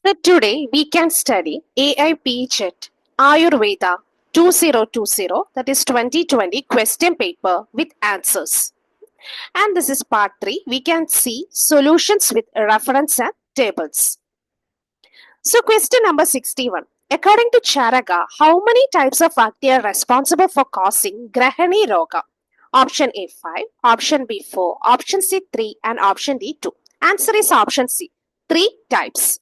So today we can study AIPCHET Ayurveda 2020, that is 2020 question paper with answers. And this is part 3. We can see solutions with reference and tables. So question number 61. According to Charaga, how many types of Agni are responsible for causing Grahani Roga? Option A 5, option B 4, option C 3 and option D 2. Answer is option C, 3 types.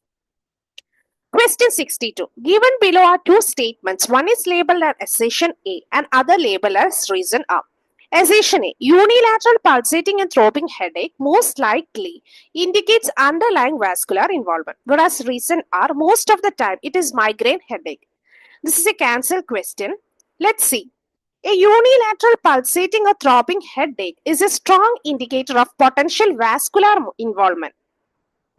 Question 62. Given below are two statements. One is labeled as assertion A and other labeled as reason R. Assertion A. Unilateral pulsating and throbbing headache most likely indicates underlying vascular involvement. Whereas reason R, most of the time it is migraine headache. This is a cancelled question. Let's see. A unilateral pulsating or throbbing headache is a strong indicator of potential vascular involvement,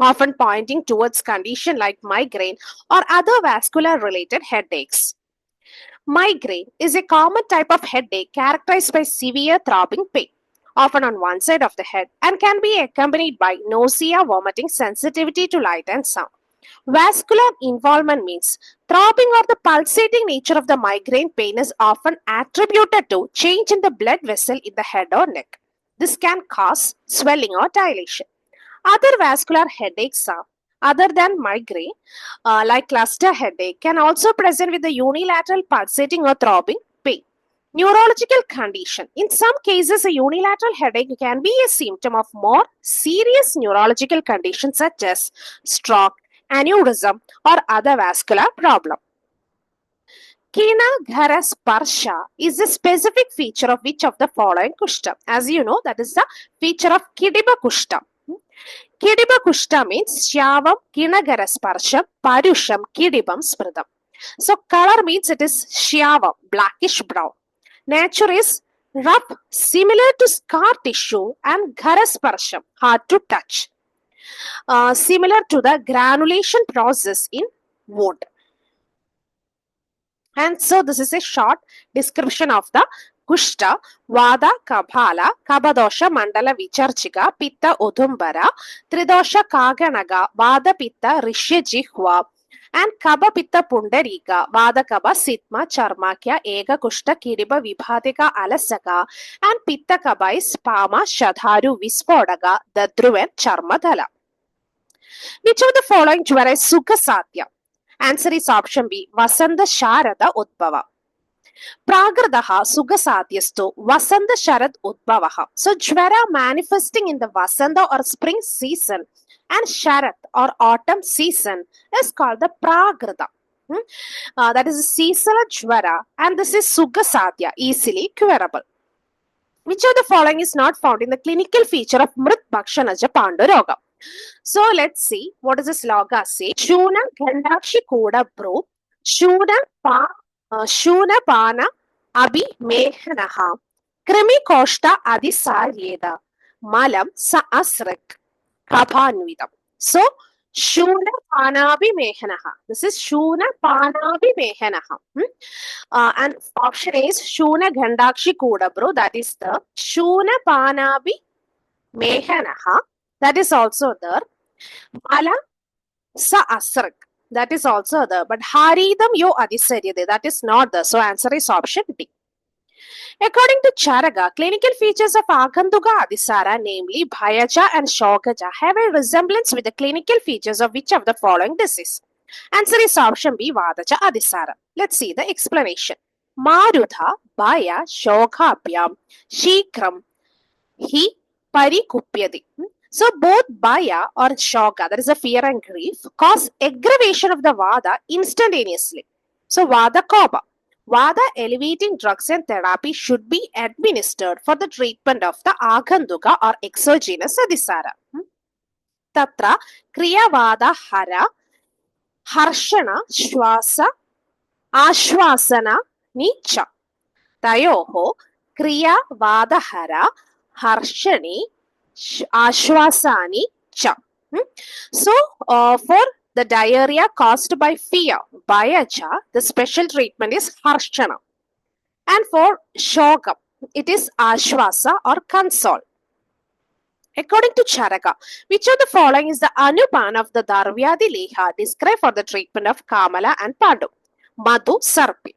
often pointing towards condition like migraine or other vascular related headaches. Migraine is a common type of headache characterized by severe throbbing pain, often on one side of the head, and can be accompanied by nausea, vomiting, sensitivity to light and sound. Vascular involvement means throbbing or the pulsating nature of the migraine pain is often attributed to change in the blood vessel in the head or neck. This can cause swelling or dilation. Other vascular headaches are, other than migraine, like cluster headache, can also present with the unilateral pulsating or throbbing pain. Neurological condition. In some cases, a unilateral headache can be a symptom of more serious neurological conditions such as stroke, aneurysm, or other vascular problem. Kinaghara Sparsha is a specific feature of which of the following kushta? As you know, that is the feature of Kidiba kushta. Kidiba kushta means Shyavam, Kinagara Sparsham, Parusham, Kidibam, Smridam. So color means it is Shyavam, blackish brown. Nature is rough, similar to scar tissue, and Garasparsham, hard to touch. Similar to the granulation process in wood. And so this is a short description of the Kushta, Vada Kabhala, Kabadosha Mandala Vicharchika, Pitta Udumbara, Tridosha Kaganaga, Vada Pitta Rishya Jihwa, and Kaba Pitta Pundarika, Vada Kaba Sitma Charmakya, Ega Kushta Kiriba Vibhatika Alasaka, and Pitta Kaba is Pama Shadharu Vispodaga, Dadru and Charmadala. Which of the following Jwara is Sukha Satya? Answer is option B, Vasanta Sharada Udbhava. Pragradaha Sugasatyastu Vasanta Sharad Udbhavaha. So Jwara manifesting in the Vasanta or spring season and Sharad or autumn season is called the Pragrada. That is a seasonal Jwara, and this is Sugasatya, easily curable. Which of the following is not found in the clinical feature of Mrit Bhakshanaja Panduroga? So let's see what does this loga say. Shuna Gandakshi Koda Bro, Shuna Pana Abhi Mehanaha, Krimi Koshta Adi Saryeda, Malam Sa Asrak, Kaphanvidam. So Shuna Panabi Mehanaha. This is Shuna Panabi Mehanaha. And option A is Shuna Gandakshi Koda Bro, that is the Shuna Panabi Mehanaha. That is also there. Mala Sa Asrak. That is also there. But Haridam Yo Adisaryade. That is not there. So answer is option D. According to Charaga, clinical features of Agandhuka Adisara, namely Bhayaja and Shogaja, have a resemblance with the clinical features of which of the following disease? Answer is option B, Vadaja Adisara. Let's see the explanation. Marudha, Bhaya, Shogabhyam, Shikram, Hi Parikupyadi. So both Bhaya or Shoga, that is a fear and grief, cause aggravation of the Vada instantaneously. So Vada Koba. Vada elevating drugs and therapy should be administered for the treatment of the Agandhuka or exogenous Adisara. Tatra Kriya Vada Hara Harshana Shwasa Ashwasana Nicha. Tayoho Kriya Vada Hara Harshani Ashwasani Cha. So, for the diarrhea caused by fear, Bhayaja, the special treatment is Harshana. And for Shogam, it is Ashwasa or console. According to Charaka, which of the following is the Anupan of the Darvyadi Leha described for the treatment of Kamala and Pandu? Madhu Sarpi.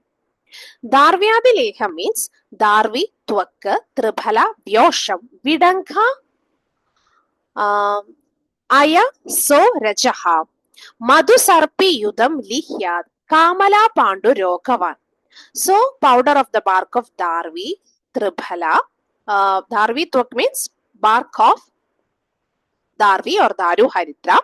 Darvyadi Leha means Darvi, Twakka, Tribhala, Vyosham, Vidangha, Aya, So, Rajaha. Madhu Sarpi Yudam Lihyad, Kamala Pandu Rokavan. So, powder of the bark of Darvi, Tribhala, Darvi Twak means bark of Darvi or Daru Haritra,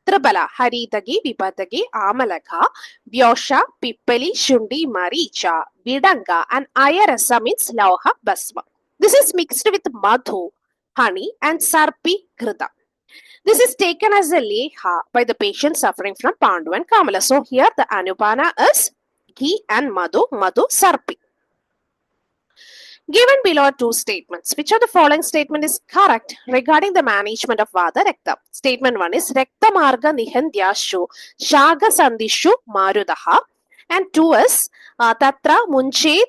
Tribala, Haritagi, Vipatagi, Amalaka, Vyosha, Pippali, Shundi, Maricha, Vidanga, and Ayarasa means Lauha Basma. This is mixed with Madhu, honey, and Sarpi, Krita. This is taken as a leha by the patient suffering from Pandu and Kamala. So here the Anupana is ghee and Madhu, Madhu, Sarpi. Given below are two statements. Which of the following statement is correct regarding the management of Vata Rakta? Statement 1 is Rakta Marga Nihandyashu Shaga Sandishu Marudaha, and 2 is Tatra Munched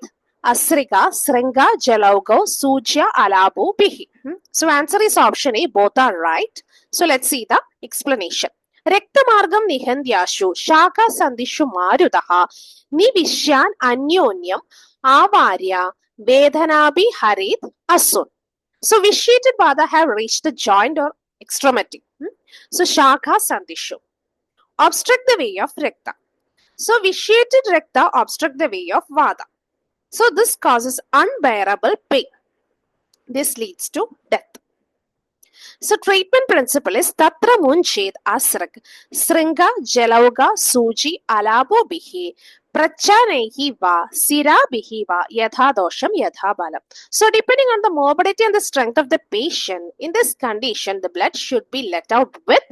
Asriga Sringa Jalaugo Sujya Alabu Bihi. So answer is option A, both are right. So let's see the explanation. Rakta Margam Nihandyashu Shaga Sandishu Marudaha Nivishyan Anyonyam Avarya Vedanabi Harit Asun. So vitiated Vata have reached the joint or extremity. So Shakha Sandishu obstruct the way of Rakta. So vitiated Rakta obstruct the way of Vata. So this causes unbearable pain. This leads to death. So treatment principle is Tatra Munched Asrak Sringa Jalauga Suji Alabo Bihi Prachanehi va Sira Bihi va Yatha Dosham Yatha Balam. So depending on the morbidity and the strength of the patient, in this condition the blood should be let out with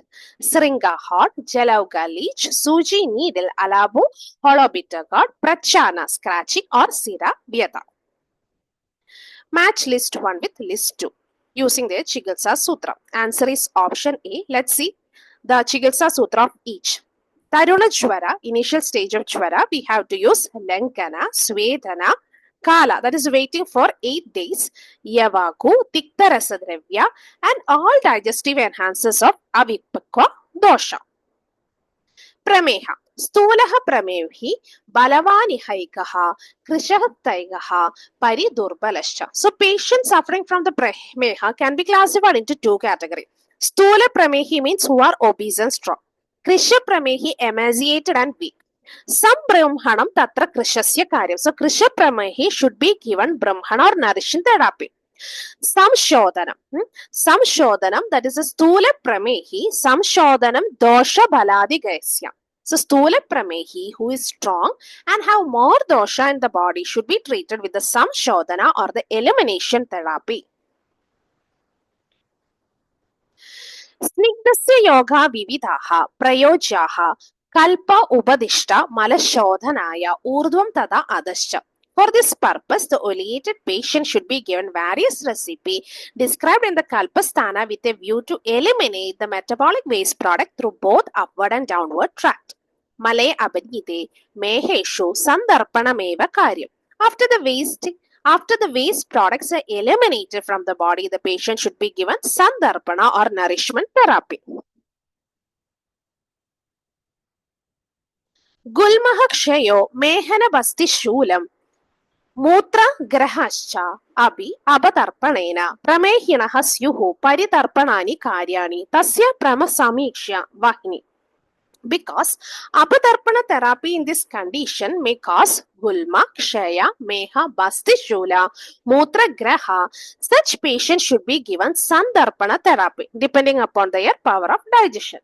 Sringa hot, Jalauga leech, Suji needle, Alabo hollow bitter gourd, Prachana scratching or Sira Vyatha. Match list 1 with list 2 using the Chikitsa Sutra. Answer is option A. Let's see the Chikitsa Sutra of each. Taruna Jwara, initial stage of Jwara, we have to use Lankana, Svedana, Kala, that is waiting for 8 days, Yavaku, Tikta Rasadravya, and all digestive enhancers of Avipakwa Dosha. Prameha. Stulaha Pramehi, Balavanihaikaha, Krishahattaigaha, Paridurbalasha. So patients suffering from the Prameha can be classified into two categories. Stula Pramehi means who are obese and strong. Krisha Pramehi emaciated and weak. Some Brahmanam Tatra Krishasya Karyam. So Krisha Pramehi should be given Brahmana or nourishing therapy. Samshodhanam, that is a Stula Pramehi, Samshodhanam Dosha Baladi Gaisya. So Stula Pramehi, who is strong and have more dosha in the body, should be treated with the Samshodhana or the elimination therapy. Snigdasya Yoga Vividaha Prayojaha Kalpa Ubadishta Malashodhanaya Urdhvam Tada Adascha. For this purpose, the oleated patient should be given various recipes described in the Kalpasthana with a view to eliminate the metabolic waste product through both upward and downward tract. Malay Abadite, Meheshu, Sandarpanameva Karyam. After the waste products are eliminated from the body, the patient should be given Sandarpana or nourishment therapy. Gulmaha Kshayo, Mehana Basti Shulam. Mutra Grahascha Abhi Abatarpanena Pramehinaha Syuhu Paritarpanani Karyani Tasya Pramasamiksha Vahini. Because Apatarpana therapy in this condition may cause Gulma, Kshaya, Meha, Basti Shula, Mutra Graha. Such patients should be given Sandarpana therapy depending upon their power of digestion.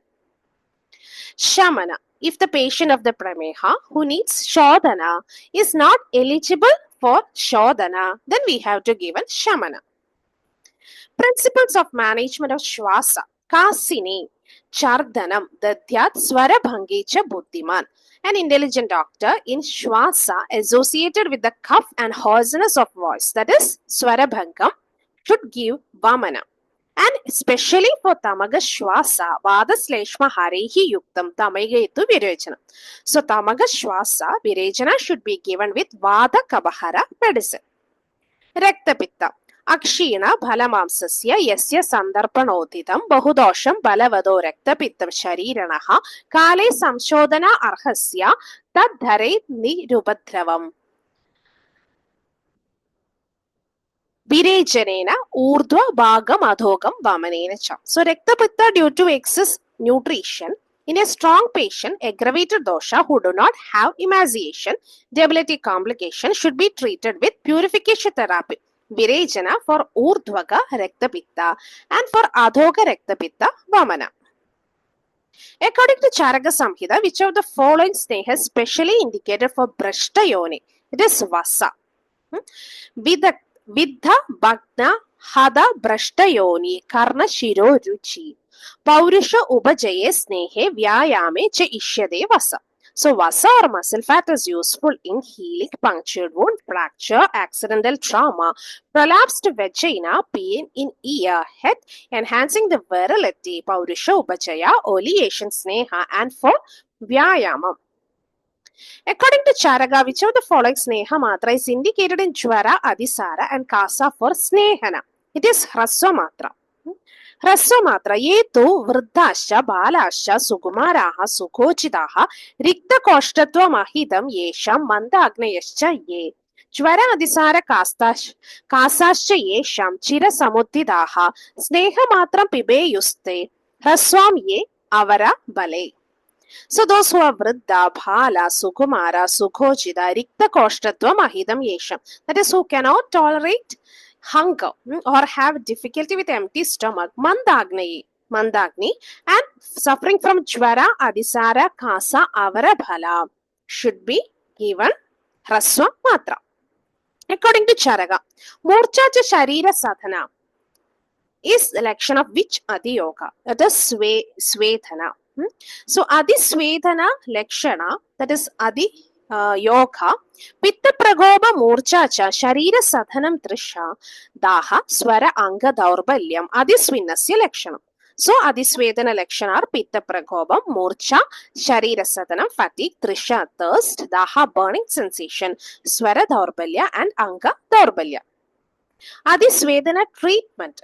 Shamana. If the patient of the Prameha who needs Shodhana is not eligible for Shodhana, then we have to give a Shamana. Principles of management of Shwasa. Kasini, Chardhanam, Dadyat, Swarabhangecha Buddhiman. An intelligent doctor in Shwasa associated with the cough and hoarseness of voice, that is Swarabhangam, should give Vamana. And especially for Tamaga Shwasa, Vada Sleshma Harehi Yuktam Tamagaitu Virejana. So Tamaga Shwasa, Virejana should be given with Vada Kabahara medicine. Rakta Pitta. അക്ഷീണ ഫലമാംസസ്യ യസ്യ സന്ദർപ്പണോദിതം ബഹുദോഷം ബലവതോ രക്തപിത്തം ശരീരണഃ കാലേ സംശോധന അർഹസ്യ തദ്ധരേ നിരുപദ്രവം വിരേചനേന ഊർധ്വ ഭാഗം അധോകം വമനേന ച. So രക്തപിത്ത due to excess nutrition in a strong patient, aggravated dosha who do not have emaciation, debility complication should be treated with purification therapy. Virejana for urdhvaga raktapitta and for adhoga raktapitta vamana. According to Charaka Samhita, which of the following sneha is specially indicated for Brashta Yoni? It is Vasa. Vidha Bhagna Hada Brashta Yoni Karna Shiro Ruchi. Paurusha Ubajaye Snehe Vyayame Cha Ishyade Vasa. So Vasa or muscle fat is useful in healing punctured wound, fracture, accidental trauma, prolapsed vagina, pain in ear, head, enhancing the virility, Paurusha Ubajaya, oleation Sneha, and for Vyayama. According to Charaka, which of the following Sneha Matra is indicated in Jwara, Adisara, and Kasa for Snehana? It is Hraswa Matra. Hraswamatra ye tu vruddhascha balascha sukumaraha sukhochitaha riktakoshtatvam ahidam yesham mandagnayascha ye Jvara adisara kasascha yesham chira samuddidaha snehamatram pibeyuste hraswam ye avara bale. So those who are vruddha, bhala, sukumara, sukhochita, riktakoshtatvam ahidam yesham, that is who cannot tolerate hunger or have difficulty with empty stomach, mandagni, and suffering from jvara, adisara, kasa, avara, bhala should be given hraswa matra. According to Charaka, Morcha cha Sharira Sadhana is the lection of which Adi Yoga? That is Swethana. So Adi Swethana Lekshana, that is Adi Yoga, Pitta Pragoba Morchacha, Sharira Sadhanam Trisha, Daha, Swara Anga Daurbalyam, Adi Swinnasya Lekshana. So Adi Swethana Lekshana are Pitta Pragoba, Morcha, Sharira Sadhanam, fatigue, Trisha, thirst, Daha, burning sensation, Swara Daurbalya, and Anga Daurbalya. Adi Swethana treatment.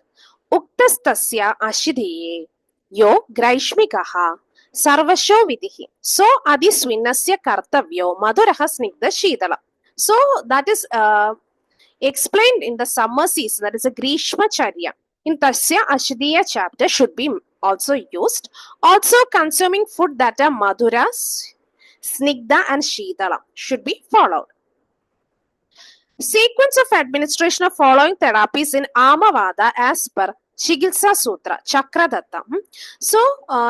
Uktastasya Ashidhiye, Yo Graishmikaha. Sarvasho vidhi. So adi swinnasya kartavyo madhuraha snigdha shidala. So that is explained in the summer season, that is a Grishma Charya. In Tasya Ashidhiya chapter should be also used. Also consuming food that are madhura, snigdha and shidala should be followed. Sequence of administration of following therapies in Amavada as per Chigilsa Sutra, Chakradatta. So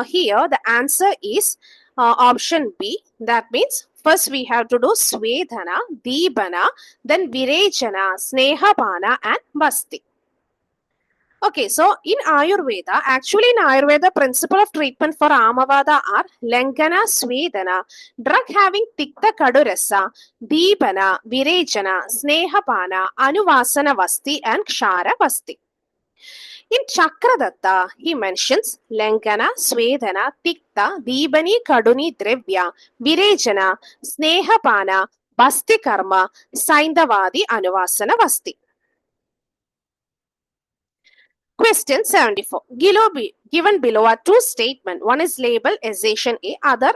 here the answer is option B. That means first we have to do Swedhana, Deebana, then Virechana, Snehapana and Basti. Okay, so in Ayurveda, actually in Ayurveda, principle of treatment for Amavada are Lengana, Swedana, drug having Tikta Kadurasa, Deebana, Virechana, Snehapana, Anuvasana Vasti and Kshara Vasti. In Chakradatta, he mentions Lengana, Swedana, Tikta, Deebani, Kaduni, Drevya, Virechana, Snehapana, Basti Karma, Saindavadi, Anuvasana Vasti. Question 74. Given below are two statements. One is labeled Assation A, other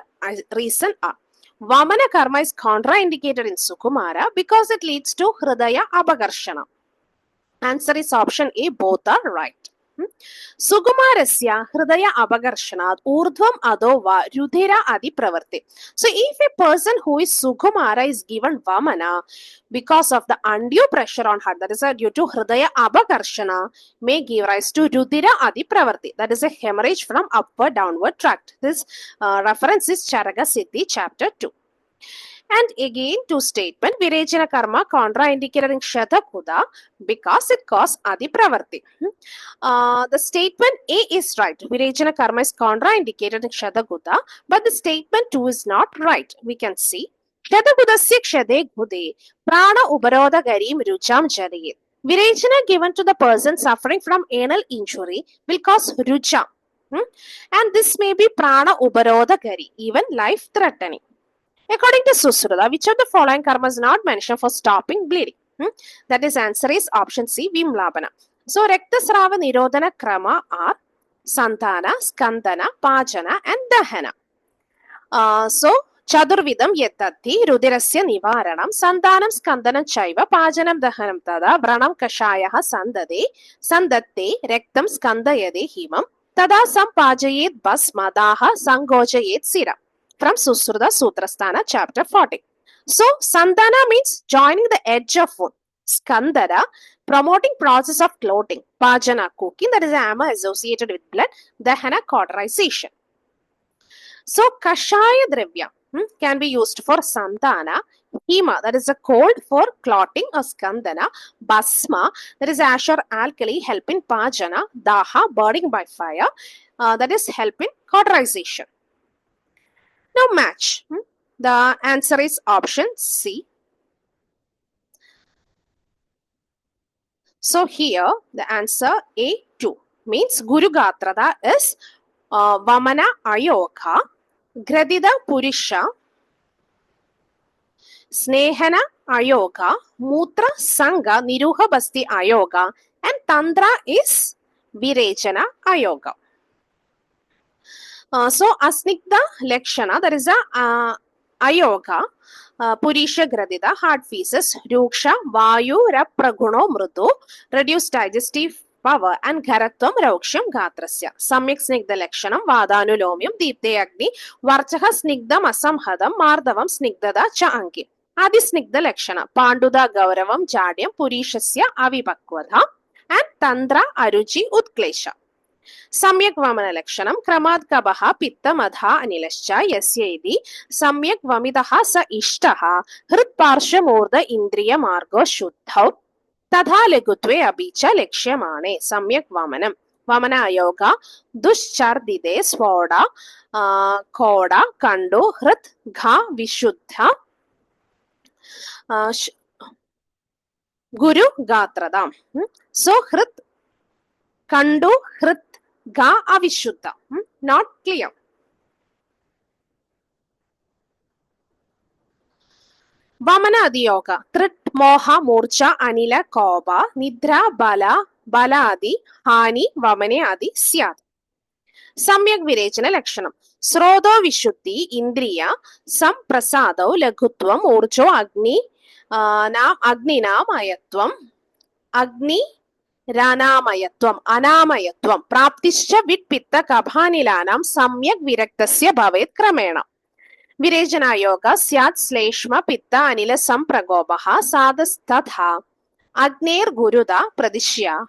reason A. Vamana karma is contraindicated in Sukumara because it leads to Hridaya Abagarshana. Answer is option A, both are right. Sukumarasya Hridaya Abagarshana Urdhvam Adova Rudhira Adi Pravarti. So if a person who is Sukumara is given Vamana because of the undue pressure on her, that is due to Hridaya Abagarshana, may give rise to Rudhira Adi Pravarti, that is a hemorrhage from upward downward tract. This reference is Charaka Siddhi chapter 2. And again, two statement, Virechana karma contraindicated in Kshatakudha because it caused Adi Pravarti. The statement A is right. Virechana karma is contraindicated in Kshatakudha, but the statement 2 is not right. We can see, Kshatakudasya kshade gude, prana ubaroda garim rucham jariyet. Virechana given to the person suffering from anal injury will cause rucha. And this may be prana ubaroda gari, even life threatening. According to Susruta, which of the following karma is not mentioned for stopping bleeding? That is answer is option C, Vimlapana. So Raktasrava Nirodhana Krama are Santana, Skandana, Pachana and Dahana. So Chadurvidam yetatti rudirasya nivaranam sandanam skandanam chaiva pajanam dahanam tada branam kashayah sandatte rektam skandayade himam tada sampajayet basmadaha sangojayet sira. From Susruta Sutrasthana chapter 40. So sandana means joining the edge of wood. Skandara promoting process of clothing. Pajana cooking, that is amma associated with blood. Dahana cauterization. So, Kashaya Dravya can be used for Santana, Hema, that is a cold for clotting or Skandana, Basma, that is Ashur alkali, helping Pajana, Daha, burning by fire, that is helping cauterization. Now, match. The answer is option C. So, here the answer A2 means Guru Gatrada is Vamana Ayoga, Gradida Purisha, Snehana Ayoga, Mutra Sangha Niruha Basti Ayoga, and Tantra is Virechana Ayoga. So Asnigdha Lakshana, there is a Ayoga, Purisha Gradida, heart feces, Ruksha, Vayu, Rapraguno Mrudu, reduced digestive power, and Gharatvam Rauksham Gatrasya. Samyak Snigdha Lakshanam, Vadanulomium, Deepte Agni, Varchaha Snigdham Asamhadam, Mardavam Snigdada Cha Anki. Adisnigdha Lakshana, Panduda Gauravam Jadyam, Purishasya Avipakvadha, and Tantra Aruchi Utklesha. Samyak Vamana Lakshanam, Kramad Kabaha, Pitta Madha Anilascha, Yasyedi, Samyak Vamidaha Sa Ishtaha, Hrit Parsha Murda Indriya Margo Shuddhav, Tadha Legutve Abicha Lakshyamane, Samyak Vamanam. Vamana Yoga, Duschardide, Svoda, Koda, Kandu, Hrit, Gha, Vishuddha, Guru Gatradam. So Hrit, Kandu, Hrit, Ga Avishuddha. Not clear. Vamana Adiyoga. Trit, Moha, Murcha, Anila, Koba, Nidra, Bala, Baladi, Hani, Vamane Adi, Syat. Samyak Virechana Lakshanam. Srodo Vishuddhi, Indriya, Sam Prasado, Lagutvam, Urjo, Agni, Agninam, Ayatvam, Agni, Ranamayatvam, Anamayatvam, Praptischa Vitpitta Kabhanilanam, Samyak Viraktasya Bhavet Kramena. Virechana Yoga, Syat Sleshma Pitta Anila Sampragobaha, Sadastadha, Agner Guruda Pradishya.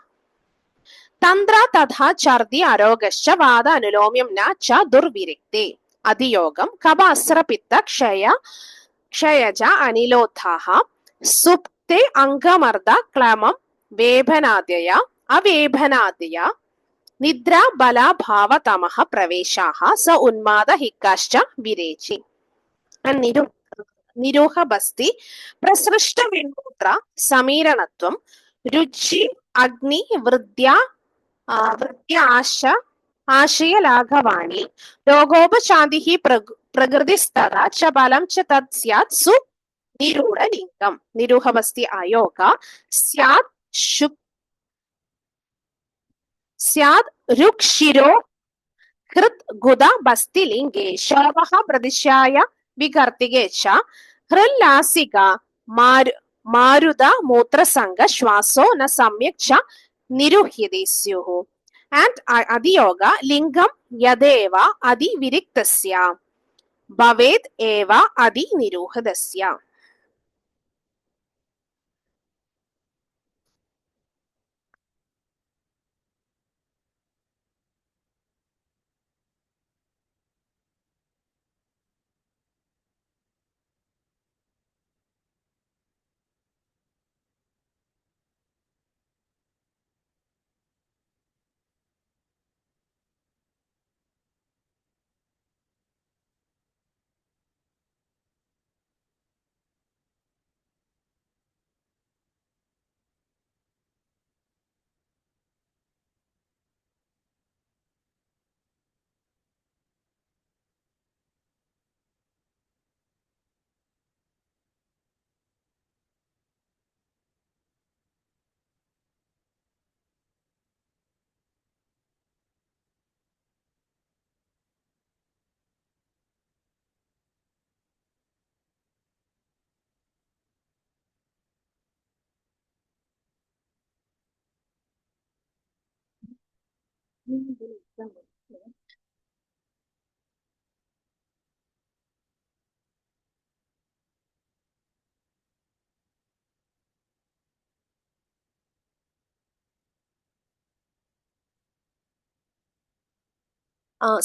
Tantra Tadha Chardi Arogascha Vada Anulomium Na Cha Durvirikte. Adiyogam, Kaba Asra Pitta Kshaya, Kshayaja Anilothaha, Supte Angamarda Klamam, Vebhanadya, Avebhanadya, Nidra Bala Bhava Tamaha Praveshaha, Sa Unmada Hikascha Virechi. And Niroha Basti, Prasrishta Vinputra, Samiranatvam, Ruchi Agni Vridya Asha Ashaya Laghavani, Rogopashantihi Pragirdistara, Chabalam Chatasyat Su Niruda Lingam, Niruha Basti Ayoga, Syat Rukshiro Krit Guda Basti Linge, Shavaha Pradishaya Vikartigecha, Hrilasiga Maruda Mutra Sanga Shwaso na Samyakcha Niruhyadesyuhu. And Adiyoga Lingam Yadeva Adi Viriktasya Bhaved Eva Adi Niruhadasya.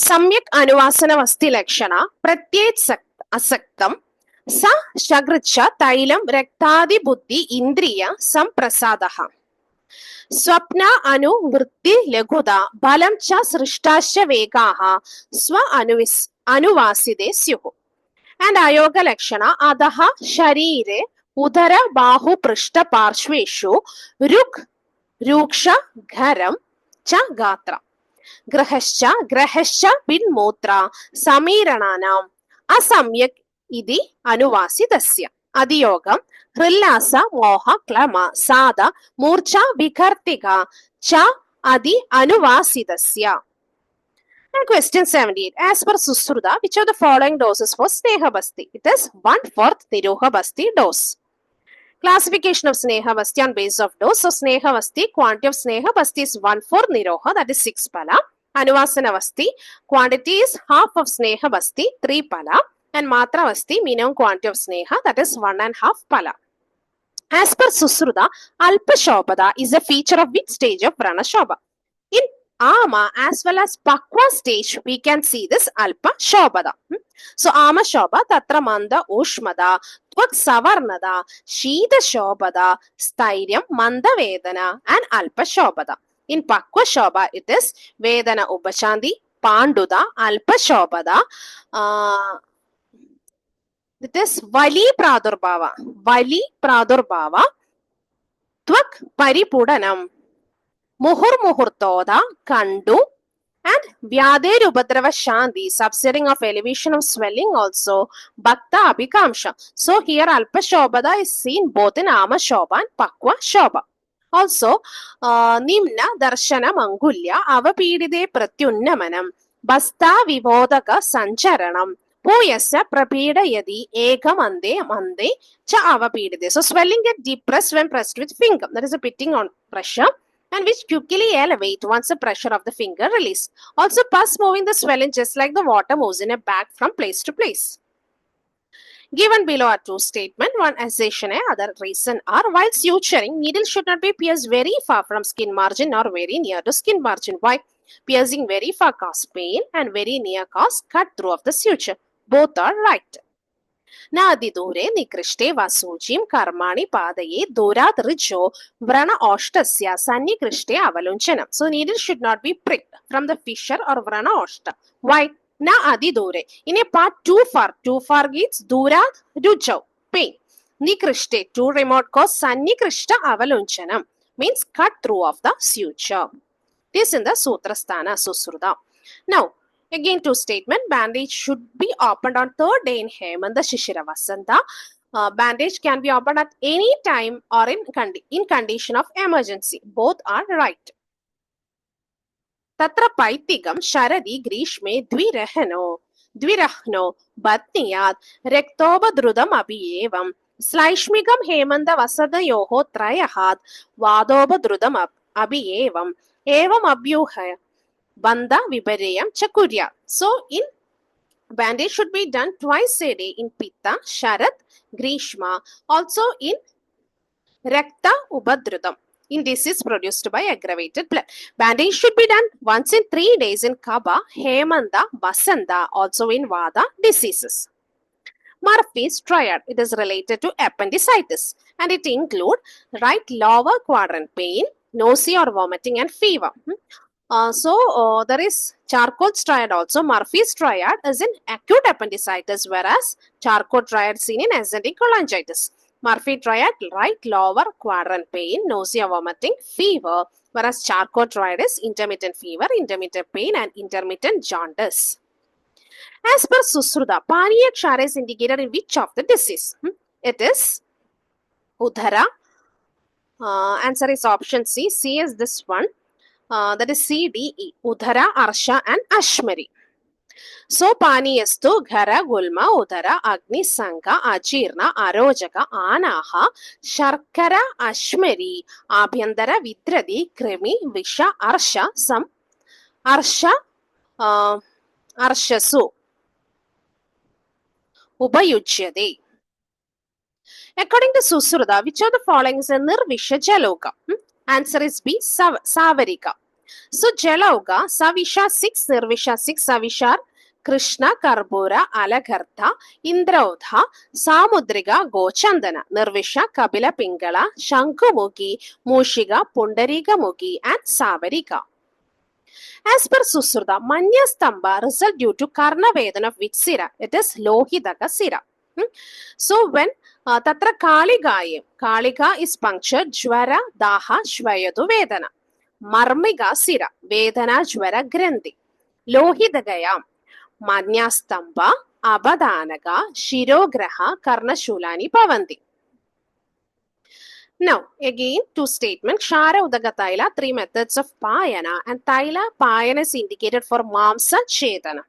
सम्यक् अनुवासनमस्ति लक्षण प्रत्येत् असक्तं स शकृच्छ तैलं रक्तादिबुद्धि इन्द्रिय संप्रसादः स्वप्न अनुवृत्ति लघुता बलं च सृष्टाश्च वेगाः स्व अनुवासिते स्युः and ayoga lakshana adaha sharire udara bahu prishta parshveshu ruk ruksha gharam cha gatra grahascha binmotra samirananam asamyak idi anuvasidasya adiyogam hrillasa moha klama sada murcha vikartika cha adi anuvasidasya. And question 78. As per Susruta, which of the following doses for Sneha Basti? It is 1/4 Tiroha Basti dose. Classification of Sneha Basti on basis of dose. So Sneha Basti, quantity of Sneha Basti is 1/4 Niroha, that is 6 pala. Anuvasana Basti, quantity is half of Sneha Basti, 3 pala. And Matra Basti, minimum quantity of Sneha, that is 1.5 pala. As per Susruta, Alpa Shobhada is a feature of which stage of Prana Shobha? In Ama as well as Pakwa stage, we can see this Alpa Shobhada. So Ama Shobha, Tatra Manda Ushmada, Tvak Savarnada, Shida Shobhada, Styriam, Manda Vedana, and Alpa Shobhada. In Pakwa Shobha, it is Vedana Upashandi, Panduda, Alpa Shobhada. It is Vali Pradurbhava, Tvak Paripudanam, Muhur Muhurtoda, Kandu, and Vyader Upadrava Shanti, subsetting of elevation of swelling also, Bhakta Abhikamsha. So here Alpa Shobhada is seen both in Ama Shobha and Pakwa Shobha. Also, Nimna Darshana Mangulya, Avapidide Pratyunnamanam, Basta Vivodaka Sancharanam, Poyasya Prapida Yadi, Eka Mande, Cha Avapidide. So swelling get depressed when pressed with finger. That is a pitting on pressure, and which quickly elevate once the pressure of the finger release. Also pus moving the swelling just like the water moves in a bag from place to place. Given below are two statements, one assertion and other reason are, while suturing, needle should not be pierced very far from skin margin or very near to skin margin. Why? Piercing very far causes pain and very near causes cut through of the suture. Both are right. Nadi dure nikrishte vasujim karmani padaye durat richo vrana oshtasya sannikrishte avalunchanam. So needle should not be pricked from the fissure or vrana oshta. Why? Na adi dure. In a part too far gets durat rucho, pain. Nikrishte, too remote cause sannikrishta avalunchanam means cut through of the suture. This in the Sutrasthana Susruta. Now, again, two statement. Bandage should be opened on third day in Hemanta Shishira Vasanta. Bandage can be opened at any time or in condition of emergency. Both are right. Tatra Paitigam Sharadi Grishme Dvirahno Batniyad Rektoba Drudam Abhiyevam Slaishmigam Hemanta Vasada Yoho Trayahad Vadoba Drudam Abhiyevam Evam Abhyuha Banda Vipareyam Chakurya. So, in bandage should be done twice a day in Pitta, Sharat, Grishma, also in Rakta Ubadrutam. In disease produced by aggravated blood. Bandage should be done once in 3 days in Kaba, Hemanta, Vasanta, also in Vada diseases. Murphy's triad, it is related to appendicitis and it includes right lower quadrant pain, nausea or vomiting and fever. There is Charcot's triad also. Murphy's triad is in acute appendicitis, whereas Charcot triad seen in ascending cholangitis. Murphy triad, right lower quadrant pain, nausea, vomiting, fever, whereas Charcot triad is intermittent fever, intermittent pain, and intermittent jaundice. As per Susruta, Paniya Kshara is indicated in which of the disease? It is Udhara. Answer is option C. C is this one. That is C, D, E. Udhara, Arsha, and Ashmari. So, Paniyastu, Ghara, Gulma, Udhara, Agni, Sanga, Ajirna, Arojaka, Anaha, Sharkara, Ashmari, Abhyandara, Vitradi, Krimi, Visha, Arsha, some Arsha, Arshasu, Upayuchyade. According to Susruta, which of the following is a Nirvisha Jaloka? Answer is B, Savarika. So Jalauga, Savisha 6, Nirvisha 6, Savishar, Krishna, Karbura, Alaghartha, Indraudha, Samudriga, Gochandana, Nirvisha, Kapila Pingala, Shankumugi, Mushiga, Pundariga Mugi, and Savarika. As per Susruta, Manya Stamba result due to Karna Vedana of which Sira? It is Lohidaka Sira. So when Tatra Kalika is punctured, Jwara, Daha, Shvayadu Vedana. Marmiga Sira, Vedana Jwara Grandi. Lohidagaya, Manyastamba, Abadanaga, Shirograha, Karnashulani Pavanti. Now, again, two statements. Shara Udaga Taila, three methods of Payana, and Taila Payana is indicated for Mamsa Chetana.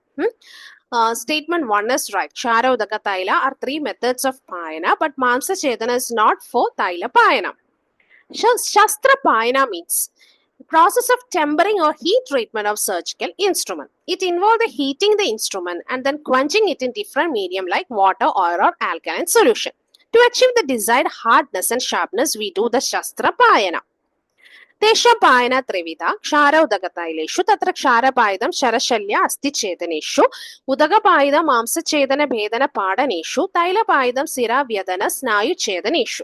Statement 1 is right. Shara Udaga Taila are three methods of Payana, but Mamsa Chetana is not for Taila Payana. Shastra Payana means process of tempering or heat treatment of surgical instrument. It involves the heating the instrument and then quenching it in different medium like water, oil, or alkaline solution. To achieve the desired hardness and sharpness, we do the Shastra Payana. Tesha Payana Trivida, Kshara Udagataileshu, Tatra Kshara Paidam, Sharashalya Asti Chedaneshu, Udaga Paida Mamsa Chedana Bedana Padaneshu, Taila Paidam Sira Vyadana Snayu Chedaneshu.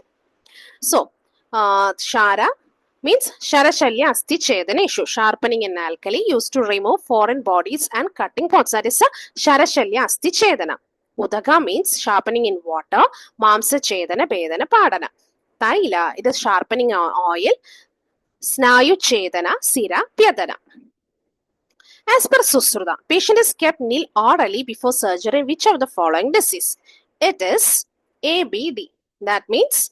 So, Shara means Sharashalya Asti Chedaneshu, sharpening in alkali used to remove foreign bodies and cutting points. That is a Sharashalya Asti Chedana. Udaga means sharpening in water, Mamsa Chedana Bedana Padana. Taila, it is sharpening oil, Snayu Chedana, Sira Pyadana. As per Susruta, patient is kept nil orally before surgery. Which of the following disease? It is ABD. That means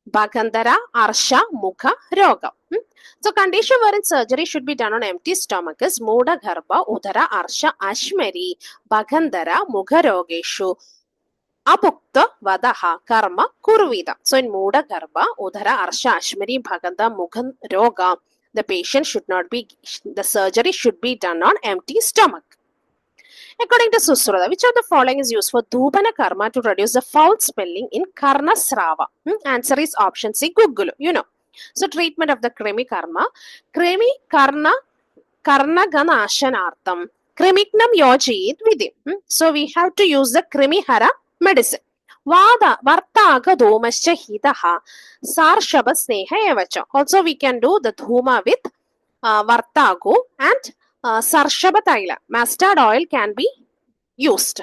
Bagandhara, Arsha, Mukha, Roga. So condition wherein surgery should be done on empty stomach is Moda Garbha, Udara, Arsha, Ashmari, Bagandhara, Mukha Rogeshu, Apukta, Vadaha, Karma, Kurvida. So in Moda Garbha, Udara, Arsha, Ashmari, Bagandha, Mukha, Roga, the patient should not be, the surgery should be done on empty stomach. According to Susruta, which of the following is used for Dhupana Karma to reduce the foul smelling in Karna Srava? Answer is option C, Guggulu. You know. So, treatment of the Krimi Karma. Krimi Karna Ganashanartham. Krimiknam Yojit Vidhi. So, we have to use the Krimi Hara medicine. Vada Vartaga Dhumascha Hitaha Sarshaba Sneha Evacha. Also, we can do the Dhuma with Vartago and Sarshaba Taila. Mustard oil can be used.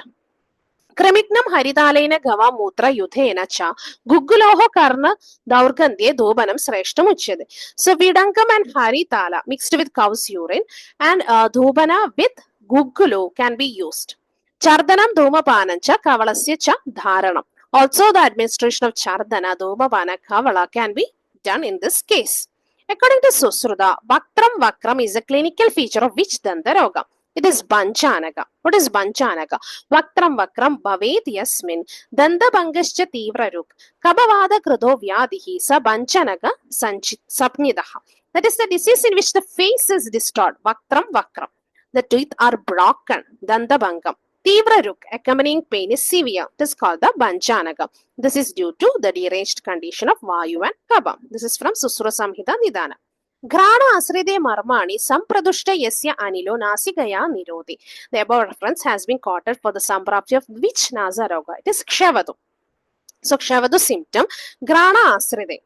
Krimignam Haridalena Gava Mutra Yudhena Cha Guguloho Karna Daurgandye Dhobanam Sreshtam Uchyade. So Vidankam and Haritala mixed with cow's urine and Dhobana with Gugulo can be used. Chardanam Dhomapanancha Kavalasya Cha Dharanam. Also the administration of Chardana Dhomapana Kavala can be done in this case. According to Susruta, Vakram is a clinical feature of which Dandaroga? It is Banchanaga. What is Banchanaga? Vakram Bhavet Yasmin Dandabhangascha Tivraruk Kabavada Krudo Vyadihi Sa Banchanaga Sapnidaha. That is the disease in which the face is distorted. Vakram. The teeth are broken. Dandabhangam. Tivraruk, accompanying pain is severe. It is called the Banchanaga. This is due to the deranged condition of Vayu and Kaba. This is from Susruta Samhita Nidana. Grana Asride Marmani, Sampradushta Yasya Anilo Nasigaya Nirodi. The above reference has been quoted for the Samprapti of which Nasaroga? It is Kshavadu. So Kshavadu symptom, Grana Asride.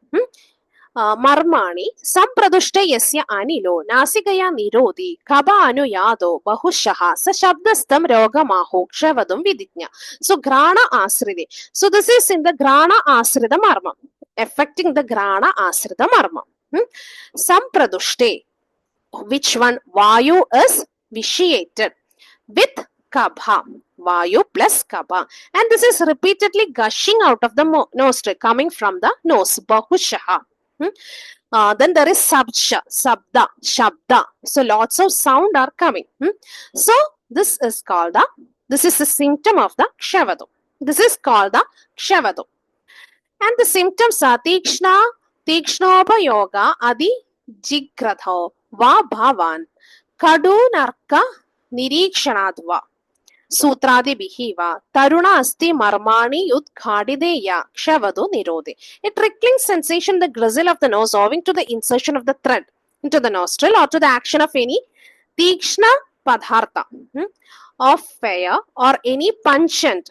Marmani, Sampradushta Yasya Anilo, Nasigaya Nirodi, Kaba Anu Yado, Bahushaha, Sashabdastam Roga Maho, Kshavadum Viditnya. So Grana Asride. So this is in the Grana Asrida Marma, affecting the Grana Asrida Marma. Sampradushte, which one? Vayu is vitiated with Kabha. Vayu plus Kabha. And this is repeatedly gushing out of the nostril, coming from the nose. Bahushaha. Then there is Sabda. So lots of sound are coming. So this is called this is the symptom of the Kshavadu. This is called the Kshavadu. And the symptoms are Tikshnopa Yoga Adi Jigratho Va Bhavan Kadunarka Nirikshanaadva. Sutradibihi va Taruna asti marmani udghadideya kshavadu nirode. A trickling sensation in the gristle of the nose owing to the insertion of the thread into the nostril or to the action of any tikshna padhartha of fire or any pungent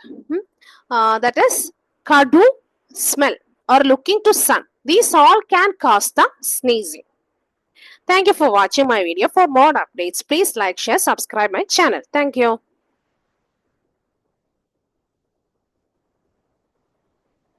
that is kadu smell or looking to sun. These all can cause the sneezing. Thank you for watching my video. For more updates, please like, share, subscribe my channel. Thank you.